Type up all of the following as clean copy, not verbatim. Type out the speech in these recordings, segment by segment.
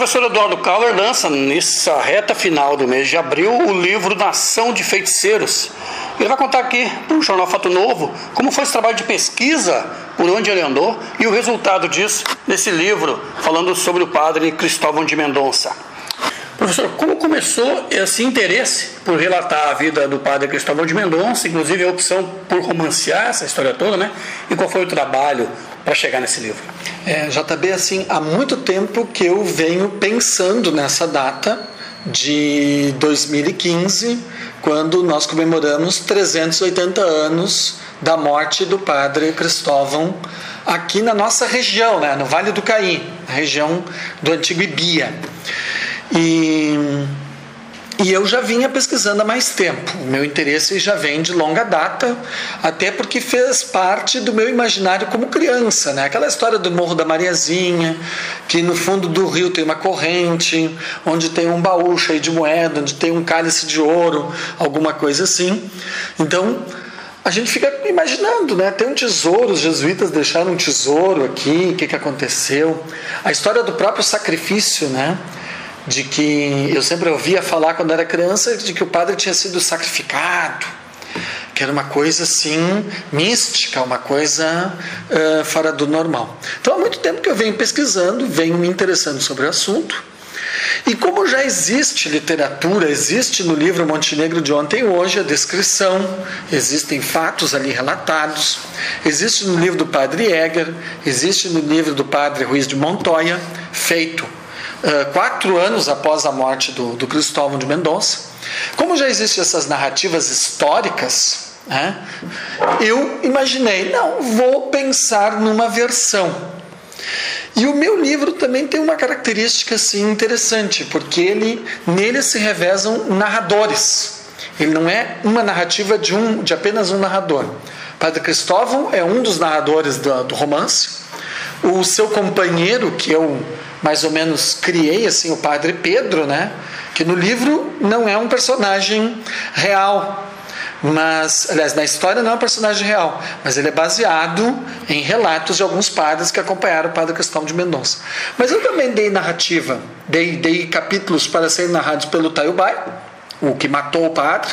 professor Eduardo Kauer lança, nessa reta final do mês de abril, o livro Nação de Feiticeiros. Ele vai contar aqui para o Jornal Fato Novo como foi esse trabalho de pesquisa, por onde ele andou e o resultado disso nesse livro, falando sobre o padre Cristóvão de Mendonça. Professor, como começou esse interesse por relatar a vida do padre Cristóvão de Mendonça, inclusive a opção por romancear essa história toda, né? E qual foi o trabalho para chegar nesse livro? JB, assim, há muito tempo que eu venho pensando nessa data de 2015, quando nós comemoramos 380 anos da morte do padre Cristóvão aqui na nossa região, né? No Vale do Caí, na região do antigo Ibia. E eu já vinha pesquisando há mais tempo. O meu interesse já vem de longa data, até porque fez parte do meu imaginário como criança, né? Aquela história do Morro da Mariazinha, que no fundo do rio tem uma corrente, onde tem um baú cheio de moeda, onde tem um cálice de ouro, alguma coisa assim. Então, a gente fica imaginando, né? Tem um tesouro, os jesuítas deixaram um tesouro aqui, o que aconteceu? A história do próprio sacrifício, né? De que eu sempre ouvia falar quando era criança, de que o padre tinha sido sacrificado, que era uma coisa assim mística, uma coisa fora do normal. Então há muito tempo que eu venho pesquisando, venho me interessando sobre o assunto, e como já existe literatura, existe no livro Montenegro de Ontem e Hoje a descrição, existem fatos ali relatados, existe no livro do padre Eger, existe no livro do padre Ruiz de Montoya, feito 4 anos após a morte do Cristóvão de Mendonça. Como já existem essas narrativas históricas, né, eu imaginei, não, vou pensar numa versão. E o meu livro também tem uma característica assim, interessante, porque nele se revezam narradores. Ele não é uma narrativa de apenas um narrador. Padre Cristóvão é um dos narradores do romance. O seu companheiro, que eu mais ou menos criei, assim, o padre Pedro, né? Que no livro não é um personagem real, mas, aliás, na história não é um personagem real, mas ele é baseado em relatos de alguns padres que acompanharam o padre Cristóvão de Mendonça. Mas eu também dei narrativa, dei capítulos para serem narrados pelo Taiubai, o que matou o padre,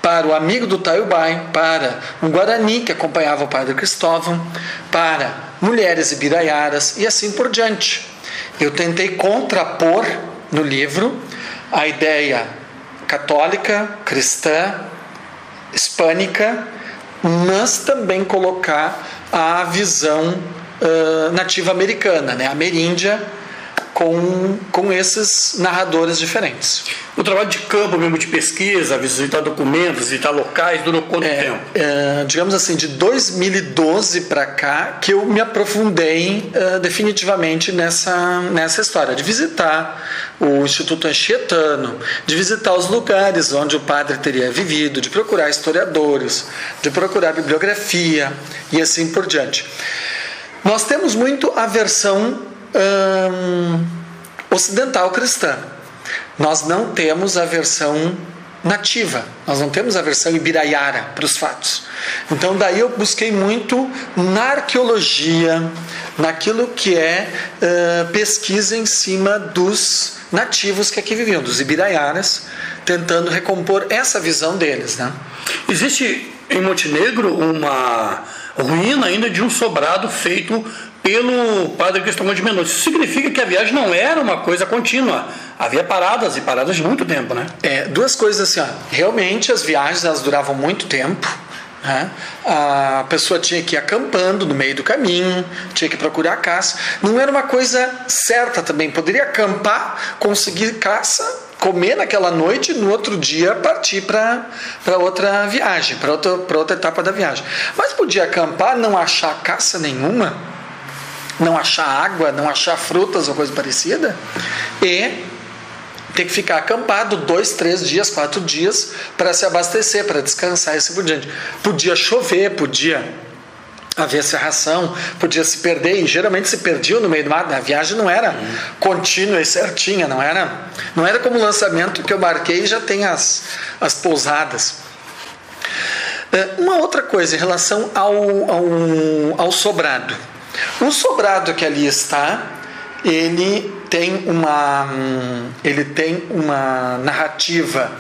para o amigo do Taiubai, para um Guarani que acompanhava o padre Cristóvão, para mulheres ibiraiaras e assim por diante. Eu tentei contrapor no livro a ideia católica, cristã, hispânica, mas também colocar a visão nativa americana, né? Ameríndia, com esses narradores diferentes. O trabalho de campo mesmo, de pesquisa, visitar documentos, visitar locais, durou quanto tempo? Digamos assim, de 2012 para cá, que eu me aprofundei definitivamente nessa história, de visitar o Instituto Anchietano, de visitar os lugares onde o padre teria vivido, de procurar historiadores, de procurar bibliografia e assim por diante. Nós temos muito a versão ocidental cristã. Nós não temos a versão nativa, nós não temos a versão ibiraiara para os fatos. Então daí eu busquei muito na arqueologia, naquilo que é pesquisa em cima dos nativos que aqui viviam, dos ibiraiaras, tentando recompor essa visão deles, né? Existe em Montenegro uma ruína ainda de um sobrado feito pelo padre Cristóvão de Mendonça. Isso significa que a viagem não era uma coisa contínua. Havia paradas e paradas de muito tempo, né? Duas coisas assim, realmente as viagens elas duravam muito tempo, né? A pessoa tinha que ir acampando no meio do caminho, tinha que procurar caça. Não era uma coisa certa também. Poderia acampar, conseguir caça, comer naquela noite e no outro dia partir para outra viagem, para outra etapa da viagem. Mas podia acampar, não achar caça nenhuma, não achar água, não achar frutas ou coisa parecida, e ter que ficar acampado 2, 3 dias, 4 dias para se abastecer, para descansar e assim por diante. Podia chover, podia haver cerração, podia se perder, e geralmente se perdia no meio do mar. A viagem não era contínua e certinha, não era como o lançamento que eu marquei e já tem as pousadas. Uma outra coisa em relação ao sobrado. O sobrado que ali está, ele tem uma narrativa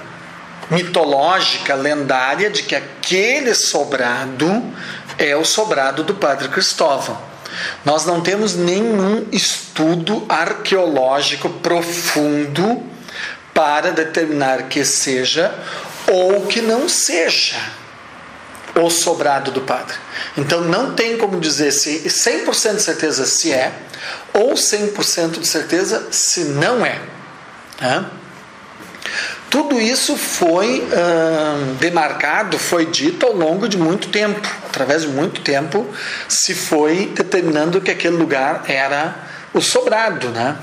mitológica, lendária, de que aquele sobrado é o sobrado do Padre Cristóvão. Nós não temos nenhum estudo arqueológico profundo para determinar que seja ou que não seja o sobrado do padre. Então não tem como dizer se 100% de certeza se é ou 100% de certeza se não é. Tudo isso foi demarcado, foi dito ao longo de muito tempo. Através de muito tempo se foi determinando que aquele lugar era o sobrado, né?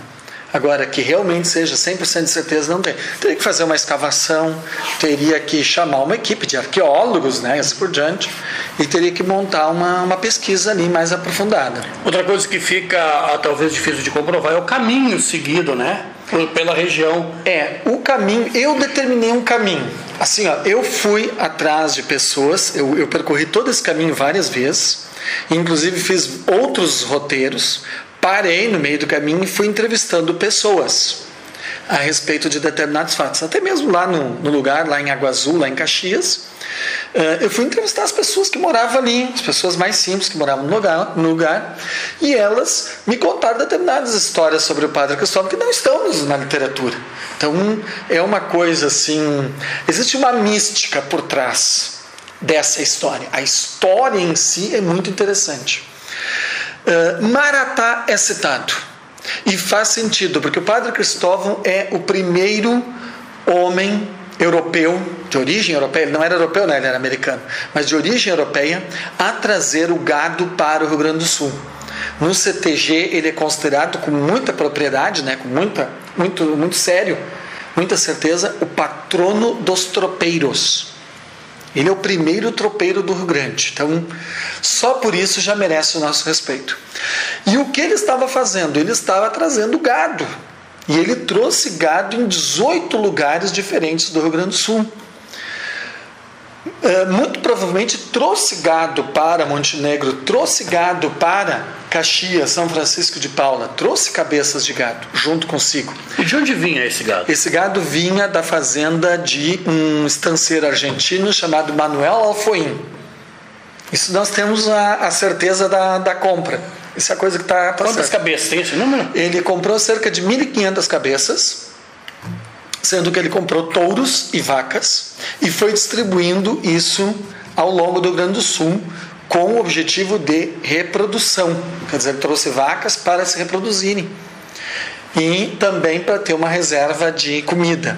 Agora, que realmente seja 100% de certeza, não tem. Teria que fazer uma escavação, teria que chamar uma equipe de arqueólogos, né, e assim por diante, e teria que montar uma pesquisa ali mais aprofundada. Outra coisa que fica talvez difícil de comprovar é o caminho seguido, né, pela região. O caminho, eu determinei um caminho. Assim, eu fui atrás de pessoas, eu percorri todo esse caminho várias vezes, inclusive fiz outros roteiros. Parei no meio do caminho e fui entrevistando pessoas a respeito de determinados fatos. Até mesmo lá no lugar, lá em Água Azul, lá em Caxias, eu fui entrevistar as pessoas que moravam ali, as pessoas mais simples que moravam no lugar, e elas me contaram determinadas histórias sobre o Padre Cristóvão que não estão na literatura. Então é uma coisa assim, existe uma mística por trás dessa história. A história em si é muito interessante. Maratá é citado e faz sentido, porque o Padre Cristóvão é o primeiro homem europeu, de origem europeia, ele não era europeu, né? Ele era americano, mas de origem europeia, a trazer o gado para o Rio Grande do Sul. No CTG ele é considerado com muita propriedade, né? Com muito sério, muita certeza, o patrono dos tropeiros. Ele é o primeiro tropeiro do Rio Grande. Então, só por isso já merece o nosso respeito. E o que ele estava fazendo? Ele estava trazendo gado. E ele trouxe gado em 18 lugares diferentes do Rio Grande do Sul. Muito provavelmente trouxe gado para Montenegro, trouxe gado para Caxias, São Francisco de Paula, trouxe cabeças de gado junto consigo. E de onde vinha esse gado? Esse gado vinha da fazenda de um estanceiro argentino chamado Manuel Alfoim. Isso nós temos a certeza da compra. Isso é a coisa que está Quantas certo. cabeças tem esse número? Ele comprou cerca de 1.500 cabeças, sendo que ele comprou touros e vacas e foi distribuindo isso ao longo do Rio Grande do Sul com o objetivo de reprodução. Quer dizer, ele trouxe vacas para se reproduzirem e também para ter uma reserva de comida.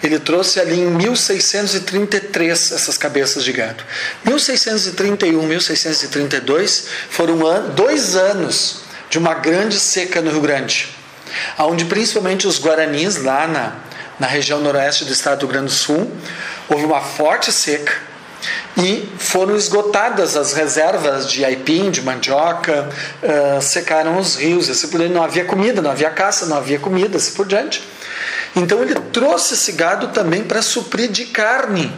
Ele trouxe ali em 1633 essas cabeças de gado. 1631, 1632 foram 2 anos de uma grande seca no Rio Grande, onde principalmente os guaranis, lá na região noroeste do estado do Rio Grande do Sul, houve uma forte seca e foram esgotadas as reservas de aipim, de mandioca, secaram os rios, assim por diante. Não havia comida, não havia caça, não havia comida, assim por diante. Então ele trouxe esse gado também para suprir de carne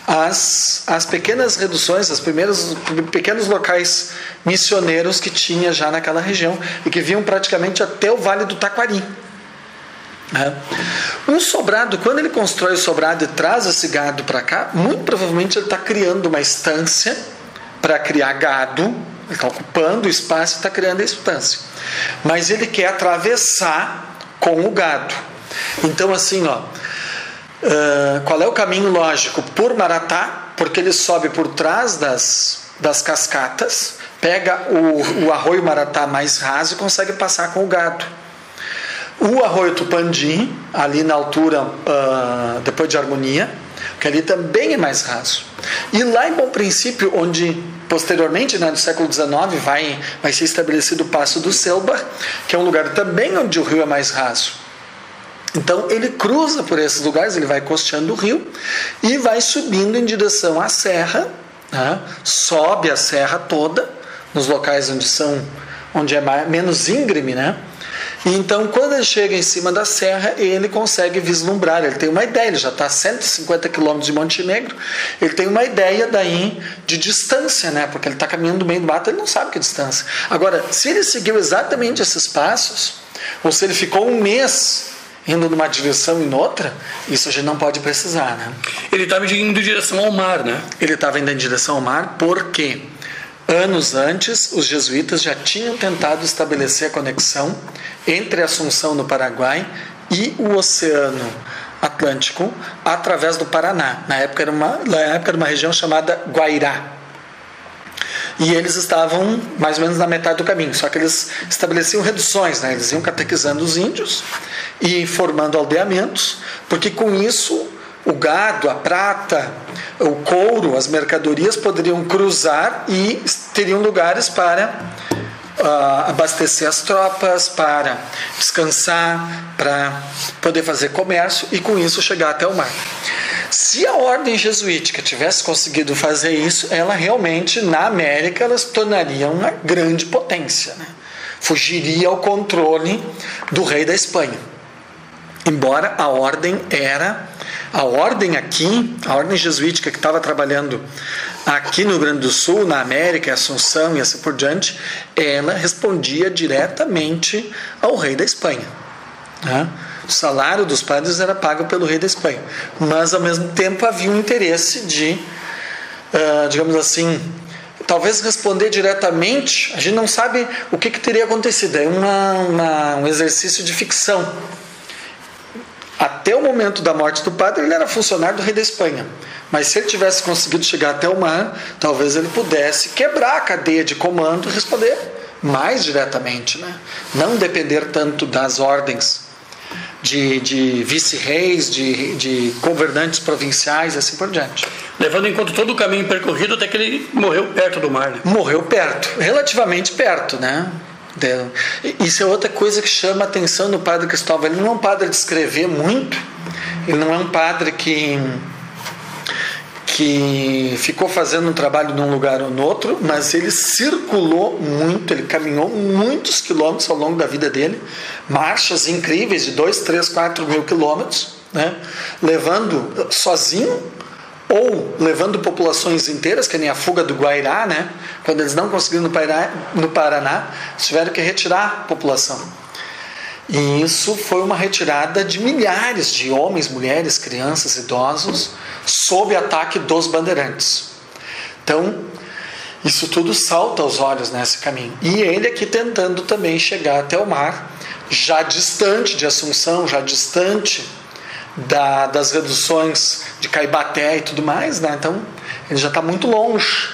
as pequenas reduções, os pequenos locais missioneiros que tinha já naquela região e que vinham praticamente até o Vale do Taquari. Um sobrado, quando ele constrói o sobrado e traz esse gado para cá, muito provavelmente ele está criando uma estância para criar gado, ele está ocupando o espaço e está criando a estância. Mas ele quer atravessar com o gado. Então assim, qual é o caminho lógico? Por Maratá, porque ele sobe por trás das cascatas, pega o arroio Maratá mais raso e consegue passar com o gado. O arroio Tupandi, ali na altura, depois de Harmonia, que ali também é mais raso. E lá em Bom Princípio, onde posteriormente, no século XIX, vai ser estabelecido o Passo do Selbar, que é um lugar também onde o rio é mais raso. Então ele cruza por esses lugares, ele vai costeando o rio e vai subindo em direção à serra, sobe a serra toda, nos locais onde é menos íngreme, E então, quando ele chega em cima da serra, ele consegue vislumbrar, ele tem uma ideia, ele já está a 150 quilômetros de Montenegro, ele tem uma ideia daí de distância, né? Porque ele está caminhando no meio do mato, ele não sabe que distância. Agora, se ele seguiu exatamente esses passos, ou se ele ficou um mês indo numa direção e noutra, isso a gente não pode precisar, né? Ele estava indo em direção ao mar, né? Ele estava indo em direção ao mar porque anos antes os jesuítas já tinham tentado estabelecer a conexão entre Assunção, no Paraguai, e o Oceano Atlântico através do Paraná. Na época era uma região chamada Guairá. E eles estavam mais ou menos na metade do caminho, só que eles estabeleciam reduções, né? Eles iam catequizando os índios e formando aldeamentos, porque com isso o gado, a prata, o couro, as mercadorias poderiam cruzar e teriam lugares para abastecer as tropas, para descansar, para poder fazer comércio e com isso chegar até o mar. Se a ordem jesuítica tivesse conseguido fazer isso, ela realmente, na América, ela se tornaria uma grande potência, né? Fugiria ao controle do rei da Espanha. Embora a ordem jesuítica que estava trabalhando aqui no Rio Grande do Sul, na América, Assunção e assim por diante, ela respondia diretamente ao rei da Espanha, né? O salário dos padres era pago pelo rei da Espanha, mas ao mesmo tempo havia um interesse de, digamos assim, talvez responder diretamente. A gente não sabe o que teria acontecido, é um exercício de ficção. Até o momento da morte do padre, ele era funcionário do rei da Espanha, mas se ele tivesse conseguido chegar até o mar, talvez ele pudesse quebrar a cadeia de comando e responder mais diretamente, né? Não depender tanto das ordens de vice-reis, de governantes provinciais e assim por diante. Levando em conta todo o caminho percorrido até que ele morreu perto do mar, né? Morreu perto, relativamente perto, né? Isso é outra coisa que chama a atenção do padre Cristóvão. Ele não é um padre de escrever muito, ele não é um padre que ficou fazendo um trabalho num lugar ou no outro, mas ele circulou muito, ele caminhou muitos quilômetros ao longo da vida dele, marchas incríveis de 2, 3, 4 mil quilômetros, né? Levando sozinho ou levando populações inteiras, que nem a fuga do Guairá, né? Quando eles não conseguiram no Paraná, tiveram que retirar a população. E isso foi uma retirada de milhares de homens, mulheres, crianças, idosos, sob ataque dos bandeirantes. Então, isso tudo salta aos olhos nesse caminho. E ele aqui tentando também chegar até o mar, já distante de Assunção, já distante das reduções de Caibaté e tudo mais, né? Então, ele já está muito longe.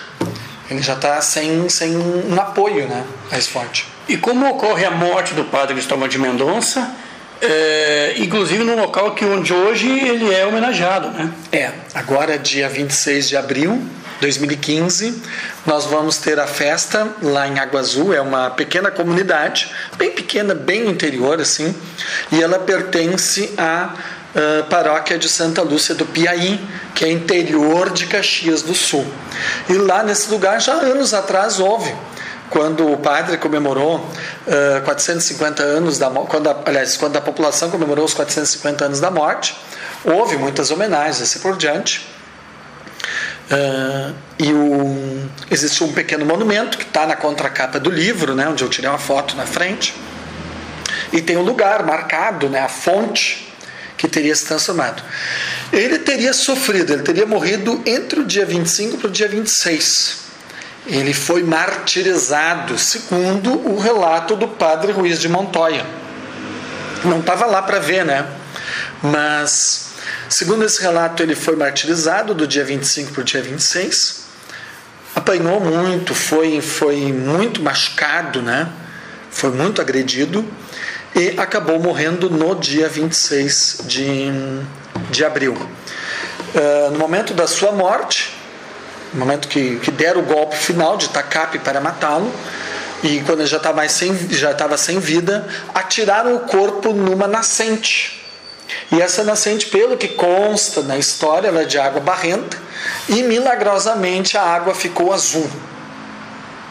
Ele já está sem um apoio, né, mais forte. E como ocorre a morte do padre Cristóvão de Mendonça, inclusive no local onde hoje ele é homenageado, né? Agora dia 26 de abril de 2015, nós vamos ter a festa lá em Água Azul. É uma pequena comunidade, bem pequena, bem interior assim, e ela pertence à paróquia de Santa Lúcia do Piauí, que é interior de Caxias do Sul. E lá nesse lugar, já anos atrás, houve, quando o padre comemorou 450 anos da morte, quando a população comemorou os 450 anos da morte, houve muitas homenagens assim por diante. Existe um pequeno monumento que está na contracapa do livro, né, onde eu tirei uma foto na frente, e tem um lugar marcado, né, a fonte que teria se transformado. Ele teria sofrido, ele teria morrido entre o dia 25 para o dia 26. Ele foi martirizado, segundo o relato do padre Ruiz de Montoya. Não estava lá para ver, né? Mas, segundo esse relato, ele foi martirizado do dia 25 para o dia 26. Apanhou muito, foi muito machucado, né? Foi muito agredido. E acabou morrendo no dia 26 de abril. No momento da sua morte, no momento que deram o golpe final de tacape para matá-lo, e quando ele já estava sem vida, atiraram o corpo numa nascente. E essa nascente, pelo que consta na história, ela é de água barrenta, e milagrosamente a água ficou azul.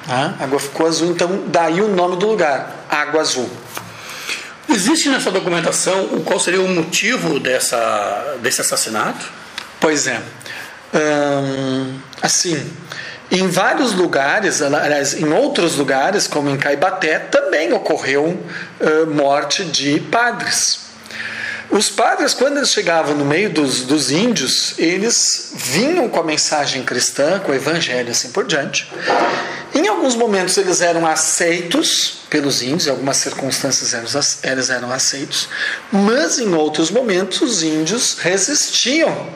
A água ficou azul, então daí o nome do lugar, Água Azul. Existe nessa documentação qual seria o motivo desse assassinato? Pois é. Assim, em vários lugares, aliás, em outros lugares, como em Caibaté, também ocorreu morte de padres. Os padres, quando eles chegavam no meio dos índios, eles vinham com a mensagem cristã, com o evangelho, assim por diante. Em alguns momentos eles eram aceitos pelos índios, em algumas circunstâncias eles eram aceitos, mas em outros momentos os índios resistiam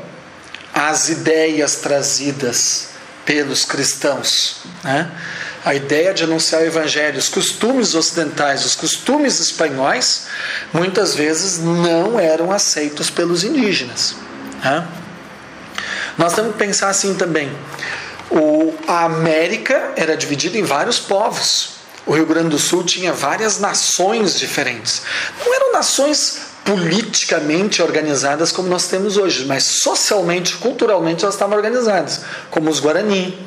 às ideias trazidas pelos cristãos, né? A ideia de anunciar o evangelho, os costumes ocidentais, os costumes espanhóis, muitas vezes não eram aceitos pelos indígenas, né? Nós temos que pensar assim também. A América era dividida em vários povos. O Rio Grande do Sul tinha várias nações diferentes. Não eram nações politicamente organizadas como nós temos hoje, mas socialmente, culturalmente elas estavam organizadas, como os Guarani,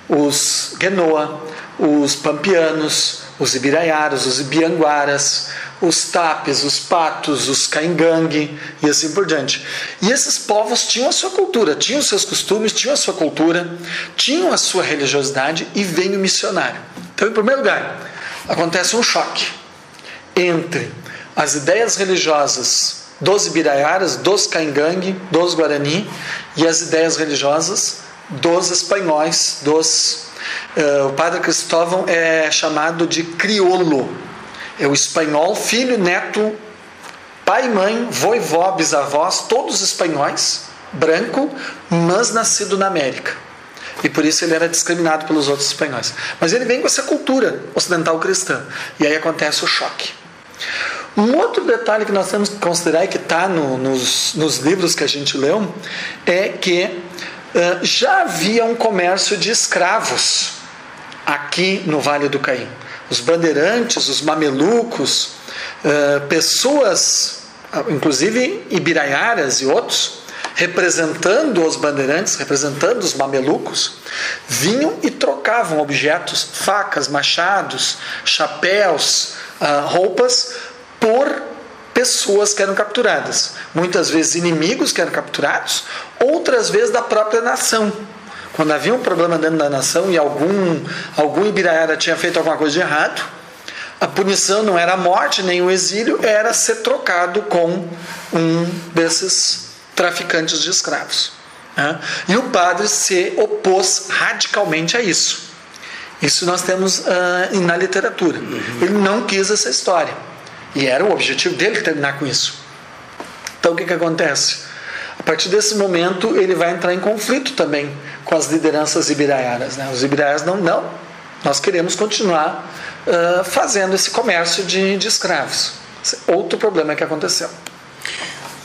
os Guenoa, os Pampianos, os Ibiraiaras, os Ibianguaras, os Tapes, os Patos, os Caingangue e assim por diante. E esses povos tinham a sua cultura, tinham os seus costumes, tinham a sua cultura, tinham a sua religiosidade, e vem o missionário. Então, em primeiro lugar, acontece um choque entre as ideias religiosas dos Ibiraiaras, dos Caingangue, dos Guarani, e as ideias religiosas dos espanhóis, o padre Cristóvão é chamado de crioulo. É o espanhol, filho, neto, pai, mãe, vô e vó, bisavós, todos espanhóis, branco, mas nascido na América. E por isso ele era discriminado pelos outros espanhóis. Mas ele vem com essa cultura ocidental cristã. E aí acontece o choque. Um outro detalhe que nós temos que considerar e que está nos livros que a gente leu é que já havia um comércio de escravos aqui no Vale do Caim. Os bandeirantes, os mamelucos, pessoas, inclusive ibiraiaras e outros, representando os bandeirantes, representando os mamelucos, vinham e trocavam objetos, facas, machados, chapéus, roupas, por pessoas que eram capturadas. Muitas vezes inimigos que eram capturados, outras vezes da própria nação. Quando havia um problema dentro da nação e algum ibiraiara tinha feito alguma coisa de errado, a punição não era a morte nem o exílio, era ser trocado com um desses traficantes de escravos. E o padre se opôs radicalmente a isso. Isso nós temos na literatura. Ele não quis essa história. E era o objetivo dele terminar com isso. Então o que acontece? A partir desse momento ele vai entrar em conflito também com as lideranças ibiraiaras, né? Os ibiraiaras não, nós queremos continuar fazendo esse comércio de escravos. Esse é outro problema que aconteceu.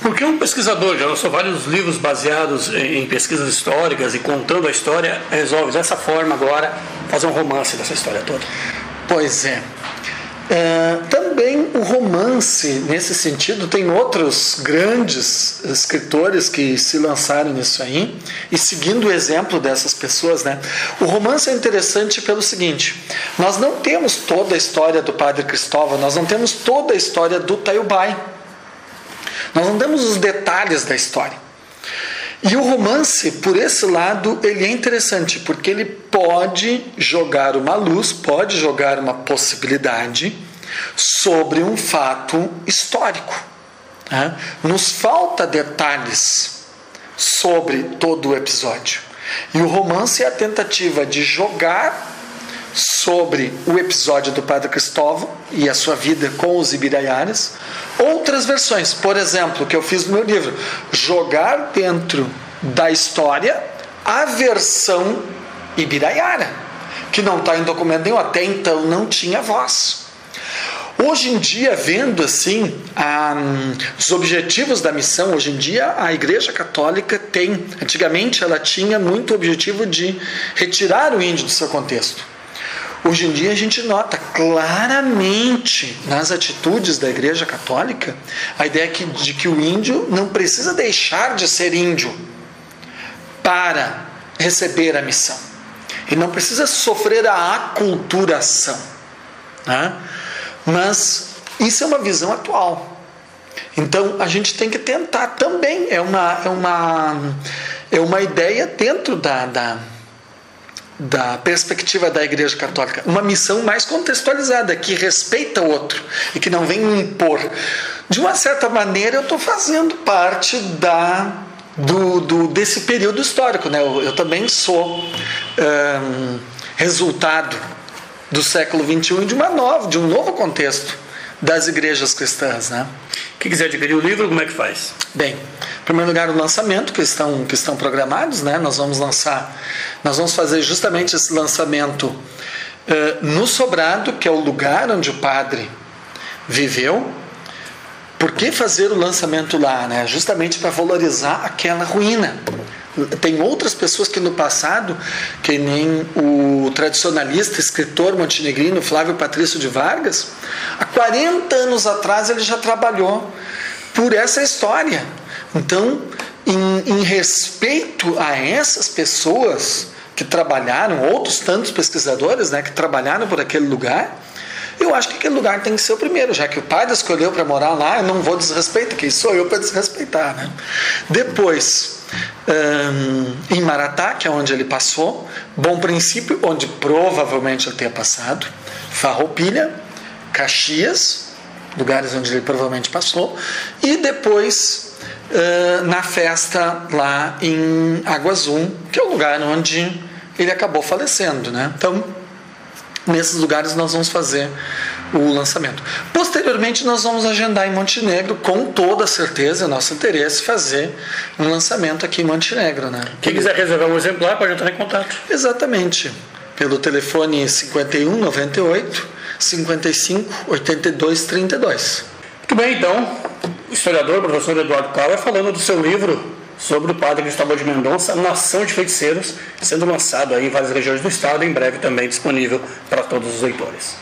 Porque um pesquisador já lançou vários livros baseados em pesquisas históricas e contando a história, resolve dessa forma agora fazer um romance dessa história toda. Pois é. Também o romance, nesse sentido, tem outros grandes escritores que se lançaram nisso aí, e seguindo o exemplo dessas pessoas, né? O romance é interessante pelo seguinte: nós não temos toda a história do padre Cristóvão, nós não temos toda a história do Tayubai, nós não temos os detalhes da história. E o romance, por esse lado, ele é interessante, porque ele pode jogar uma luz, pode jogar uma possibilidade sobre um fato histórico. Nos falta detalhes sobre todo o episódio. E o romance é a tentativa de jogar sobre o episódio do padre Cristóvão e a sua vida com os ibiraiaras outras versões. Por exemplo, que eu fiz no meu livro, jogar dentro da história a versão ibiraiara, que não está em documento nenhum, até então não tinha voz. Hoje em dia, vendo assim os objetivos da missão, hoje em dia a Igreja Católica tem, antigamente ela tinha muito objetivo de retirar o índio do seu contexto. Hoje em dia a gente nota claramente nas atitudes da Igreja Católica a ideia de que o índio não precisa deixar de ser índio para receber a missão. Ele não precisa sofrer a aculturação, né? Mas Isso é uma visão atual. Então, a gente tem que tentar também. É uma ideia dentro da perspectiva da Igreja Católica. Uma missão mais contextualizada, que respeita o outro e que não vem impor. De uma certa maneira, eu estou fazendo parte desse período histórico, né? Eu também sou resultado do século XXI de um novo contexto das igrejas cristãs, né? Quem quiser adquirir o livro, como é que faz? Bem, em primeiro lugar, o lançamento que estão programados, né? Nós vamos fazer justamente esse lançamento no Sobrado, que é o lugar onde o padre viveu. Por que fazer o lançamento lá, né? Justamente para valorizar aquela ruína. Tem outras pessoas que no passado, que nem o tradicionalista, escritor montenegrino Flávio Patrício de Vargas, há 40 anos atrás ele já trabalhou por essa história. Então, em respeito a essas pessoas que trabalharam, outros tantos pesquisadores, né, que trabalharam por aquele lugar, eu acho que aquele lugar tem que ser o primeiro, já que o padre escolheu para morar lá, eu não vou desrespeitar, quem sou eu para desrespeitar, né? Depois, em Maratá, que é onde ele passou, Bom Princípio, onde provavelmente ele tenha passado, Farroupilha, Caxias, lugares onde ele provavelmente passou, e depois na festa lá em Água Azul, que é o lugar onde ele acabou falecendo, né? Então, nesses lugares nós vamos fazer o lançamento. Posteriormente nós vamos agendar em Montenegro, com toda certeza, é nosso interesse fazer um lançamento aqui em Montenegro, né? Quem quiser reservar um exemplar pode entrar em contato. Exatamente, pelo telefone 51 98 55 82 32. Muito bem, então, o historiador, o professor Eduardo Kauer, falando do seu livro sobre o padre Cristóvão de Mendonça, Nação de Feiticeiros, sendo lançado aí em várias regiões do estado, em breve também disponível para todos os leitores.